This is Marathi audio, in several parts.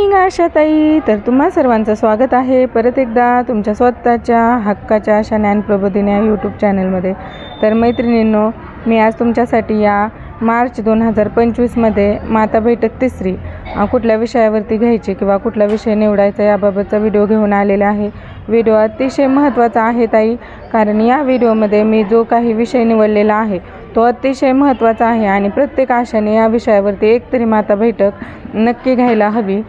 मॉर्निंग आशाताई। तर तुम्हा सर्वांचं स्वागत आहे परत एकदा तुमच्या स्वतःच्या हक्काच्या आशा ज्ञानप्रबोधिनी या यूट्यूब चॅनलमध्ये। तर मैत्रिणींनो, मी आज तुमच्यासाठी या मार्च 2025 मध्ये माता बैठक तिसरी कुठल्या विषयावरती घ्यायची किंवा कुठला विषय निवडायचा याबाबतचा व्हिडिओ घेऊन आलेला आहे। व्हिडिओ अतिशय महत्त्वाचा आहे ताई, कारण या व्हिडिओमध्ये मी जो काही विषय निवडलेला आहे तो अतिशय महत्त्वाचा आहे आणि प्रत्येक आशाने या विषयावरती एक तरी माता बैठक नक्की घ्यायला हवी।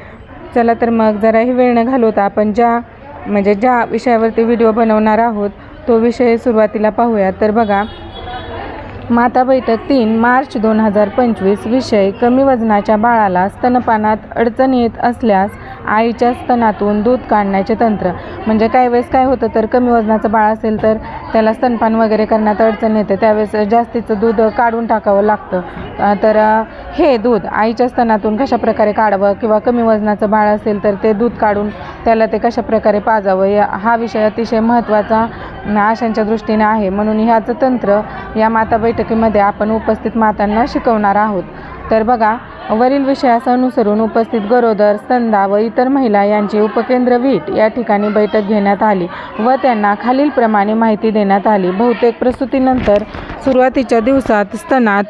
चला तर मग जराही वेळ न घालवता आपण ज्या विषयावरती व्हिडिओ बनवणार आहोत तो विषय सुरुवातीला पाहूया। तर बघा, माता बैठक 3 मार्च 2025 विषय कमी वजनाच्या बाळाला स्तनपानात अडचण येत असल्यास आईच्या स्तनातून दूध काढण्याचे तंत्र। म्हणजे काही वेळेस काय होतं, तर कमी वजनाचं बाळ असेल तर त्याला स्तनपान वगैरे करण्यात अडचण येते, त्यावेळेस जास्तीचं दूध काढून टाकावं लागतं। तर हे दूध आईच्या स्तनातून कशा प्रकारे काढावं किंवा कमी वजनाचं बाळ असेल तर ते दूध काढून त्याला ते कशा प्रकारे पाजावं, हा विषय अतिशय महत्त्वाचा आशांच्या दृष्टीने आहे। म्हणून ह्याचं तंत्र या माता बैठकीमध्ये आपण उपस्थित मातांना शिकवणार आहोत। तर बघा, वरील विषयास अनुसरून उपस्थित गरोदर, स्तनदा व इतर महिला यांची उपकेंद्र वीट या ठिकाणी बैठक घेण्यात आली व त्यांना खालीलप्रमाणे माहिती देण्यात आली। बहुतेक प्रसूतीनंतर सुरुवातीच्या दिवसात स्तनात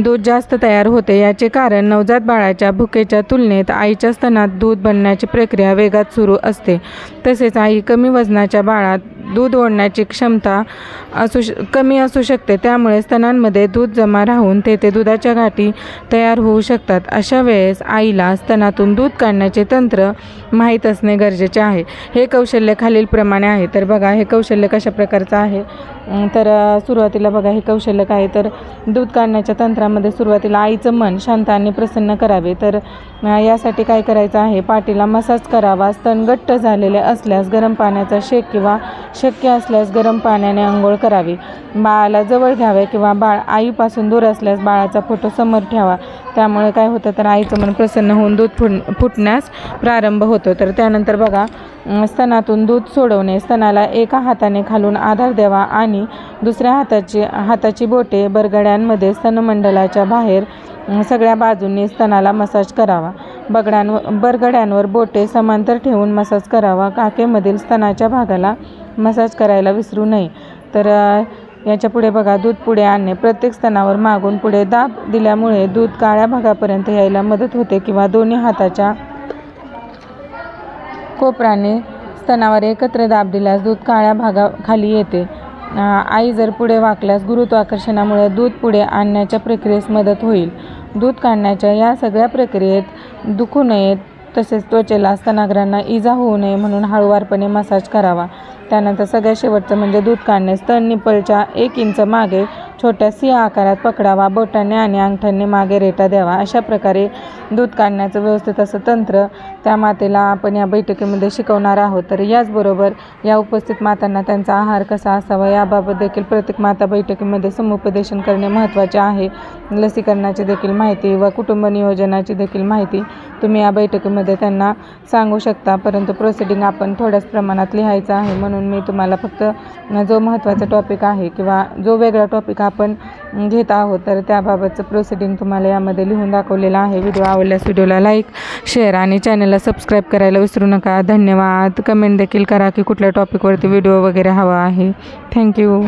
दूध जास्त तयार होते। याचे कारण नवजात बाळाच्या भुकेच्या तुलनेत आईच्या स्तनात दूध बनण्याची प्रक्रिया वेगात सुरू असते। तसेच आई कमी वजनाच्या बाळात दूध ओढण्याची क्षमता कमी असू शकते, त्यामुळे स्तनांमध्ये दूध जमा राहून तेथे दुधाच्या गाठी तयार होऊ शकतात। अशा वेळेस आईला स्तनातून दूध काढण्याचे तंत्र माहीत असणे गरजेचे आहे। हे कौशल्य खालीलप्रमाणे आहे। तर बघा, हे कौशल्य कशा प्रकारचं आहे, तर सुरुवातीला बघा, हे कौशल्य काय आहे, तर दूध काढण्याच्या तंत्रामध्ये सुरुवातीला आईचं मन शांत आणि प्रसन्न करावे। तर यासाठी काय करायचं आहे, पाठीला मसाज करावा। स्तन घट्ट झालेले असल्यास गरम पाण्याचा शेक किंवा शक्य असल्यास गरम पाण्याने आंघोळ करावी। बाळाला जवळ घ्यावे किंवा बाळ आईपासून दूर असल्यास बाळाचा फोटो समोर ठेवा। त्यामुळे काय होतं, तर आईचं मन प्रसन्न होऊन दूध फुटण्यास प्रारंभ होतो। तर त्यानंतर बघा, स्तनातून दूध सोडवणे। स्तनाला एका हाताने खालून आधार द्यावा आणि दुसऱ्या हाताची बोटे बरगड्यांमध्ये स्तनमंडलाच्या बाहेर सगळ्या बाजूंनी स्तनाला मसाज करावा। बरगड्यांवर बोटे समांतर ठेवून मसाज करावा। काखेमधील स्तनाच्या भागाला मसाज करायला विसरू नये। तर याच्या पुढे बघा, दूध पुढे आणणे। प्रत्येक स्तनावर मागून पुढे दाब दिल्यामुळे दूध काळ्या भागापर्यंत यायला मदत होते किंवा दोन्ही हाताच्या कोपराने स्तनावर एकत्र दाब दिल्यास दूध काळ्या भागाखाली येते। आई जर पुढे वाकल्यास गुरुत्वाकर्षणामुळे दूध पुढे आणण्याच्या प्रक्रियेस मदत होईल। दूध काढण्याच्या या सगळ्या प्रक्रियेत दुखू नये, तसेच त्वचेला स्तनाग्रांना इजा होऊ नये म्हणून हळूवारपणे मसाज करावा। त्यानंतर सगळ्यात शेवटचं म्हणजे दूध काढणे। स्तन निप्पलच्या 1 इंच मागे छोट्या सी आकारात पकडावा। बोटाने आणि अंगठ्याने मागे रेटा द्यावा। अशा प्रकारे दूध काढण्याचं व्यवस्थित असं तंत्र त्या मातेला आपण या बैठकीमध्ये शिकवणार आहोत। तर याचबरोबर या उपस्थित मातांना त्यांचा आहार कसा असावा याबाबत देखील प्रत्येक माता बैठकीमध्ये समुपदेशन करणे महत्त्वाचे आहे। लसीकरणाची देखील माहिती व कुटुंब नियोजनाची देखील माहिती तुम्ही या बैठकीमध्ये त्यांना सांगू शकता, परंतु प्रोसिडिंग आपण थोड्याच प्रमाणात लिहायचं आहे। म्हणून मी तुम्हाला फक्त जो महत्त्वाचा टॉपिक आहे किंवा जो वेगळा टॉपिक आपण घेत आहोत तर त्याबाबतचं प्रोसिडिंग तुम्हाला यामध्ये लिहून दाखवलेलं आहे। व्हिडिओ आवडल्यास व्हिडिओला लाईक, शेअर आणि चॅनलला सबस्क्राईब करायला विसरू नका। धन्यवाद। कमेंट देखील करा की कुठल्या टॉपिकवरती व्हिडिओ वगैरे हवा आहे। थँक्यू।